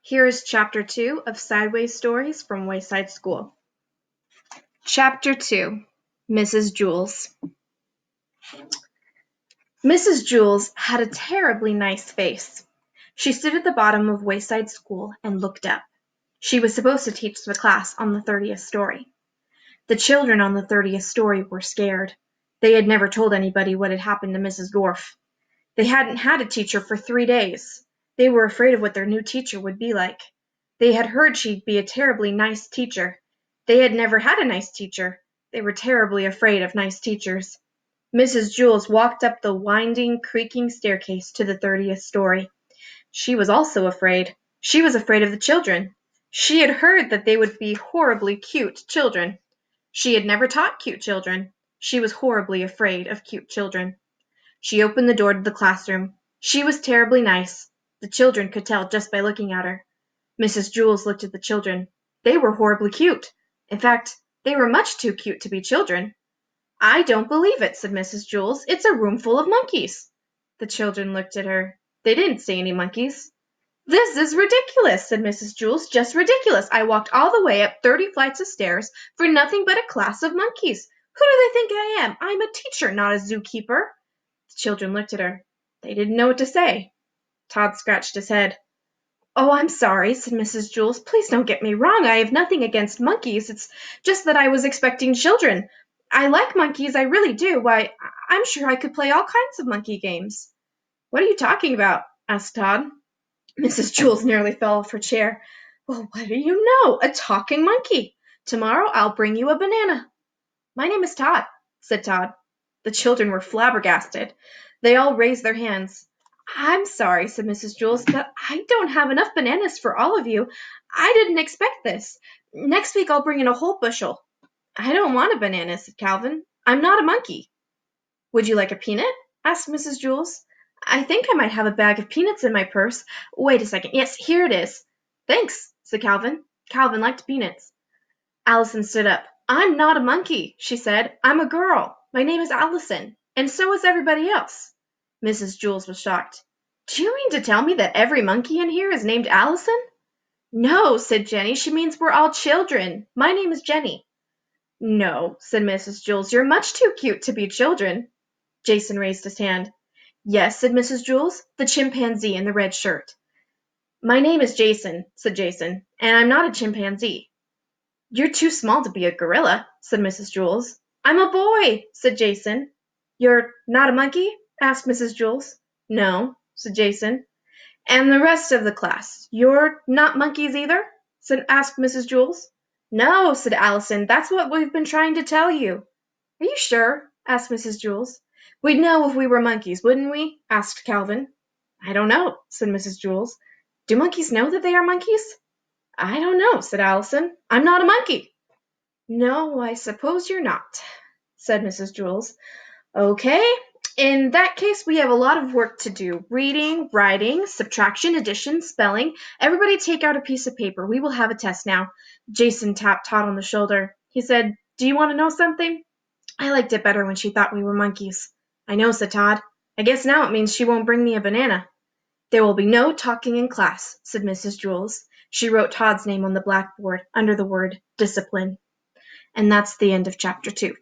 Here is Chapter 2 of Sideways Stories from Wayside School. Chapter 2, Mrs. Jules. Mrs. Jules had a terribly nice face. She stood at the bottom of Wayside School and looked up. She was supposed to teach the class on the 30th story. The children on the 30th story were scared. They had never told anybody what had happened to Mrs. Dorf. They hadn't had a teacher for 3 days. They were afraid of what their new teacher would be like. They had heard she'd be a terribly nice teacher. They had never had a nice teacher. They were terribly afraid of nice teachers. Mrs. Jules walked up the winding, creaking staircase to the 30th story. She was also afraid. She was afraid of the children. She had heard that they would be horribly cute children. She had never taught cute children. She was horribly afraid of cute children. She opened the door to the classroom. She was terribly nice. The children could tell just by looking at her. Mrs. Jules looked at the children. They were horribly cute. In fact, they were much too cute to be children. "I don't believe it," said Mrs. Jules. "It's a room full of monkeys." The children looked at her. They didn't see any monkeys. "This is ridiculous," said Mrs. Jules. "Just ridiculous. I walked all the way up 30 flights of stairs for nothing but a class of monkeys. Who do they think I am? I'm a teacher, not a zookeeper." The children looked at her. They didn't know what to say. Todd scratched his head. "Oh, I'm sorry," said Mrs. Jules. "Please don't get me wrong. I have nothing against monkeys. It's just that I was expecting children. I like monkeys, I really do. Why, I'm sure I could play all kinds of monkey games." "What are you talking about?" asked Todd. Mrs. Jules nearly fell off her chair. "Well, what do you know? A talking monkey. Tomorrow I'll bring you a banana." "My name is Todd," said Todd. The children were flabbergasted. They all raised their hands. "I'm sorry," said Mrs. Jules, "but I don't have enough bananas for all of you. I didn't expect this. Next week I'll bring in a whole bushel." "I don't want a banana," said Calvin. "I'm not a monkey." "Would you like a peanut?" asked Mrs. Jules. "I think I might have a bag of peanuts in my purse. Wait a second. Yes, here it is." "Thanks," said Calvin. Calvin liked peanuts. Allison stood up. "I'm not a monkey," she said. "I'm a girl. My name is Allison, and so is everybody else." Mrs. Jules was shocked. "Do you mean to tell me that every monkey in here is named Allison?" "No," said Jenny. "She means we're all children. My name is Jenny." "No," said Mrs. Jules. "You're much too cute to be children." Jason raised his hand. "Yes," said Mrs. Jules, "the chimpanzee in the red shirt." "My name is Jason," said Jason, "and I'm not a chimpanzee." "You're too small to be a gorilla," said Mrs. Jules. "I'm a boy," said Jason. "You're not a monkey?" asked Mrs. Jules. "No," said Jason. "And the rest of the class, you're not monkeys either?" asked Mrs. Jules. "No," said Allison. "That's what we've been trying to tell you." "Are you sure?" asked Mrs. Jules. "We'd know if we were monkeys, wouldn't we?" asked Calvin. "I don't know," said Mrs. Jules. "Do monkeys know that they are monkeys?" "I don't know," said Allison. "I'm not a monkey." "No, I suppose you're not," said Mrs. Jules. "Okay, in that case, we have a lot of work to do. Reading, writing, subtraction, addition, spelling. Everybody take out a piece of paper. We will have a test now." Jason tapped Todd on the shoulder. He said, "Do you want to know something? I liked it better when she thought we were monkeys." "I know," said Todd. "I guess now it means she won't bring me a banana." "There will be no talking in class," said Mrs. Jules. She wrote Todd's name on the blackboard under the word discipline. And that's the end of Chapter 2.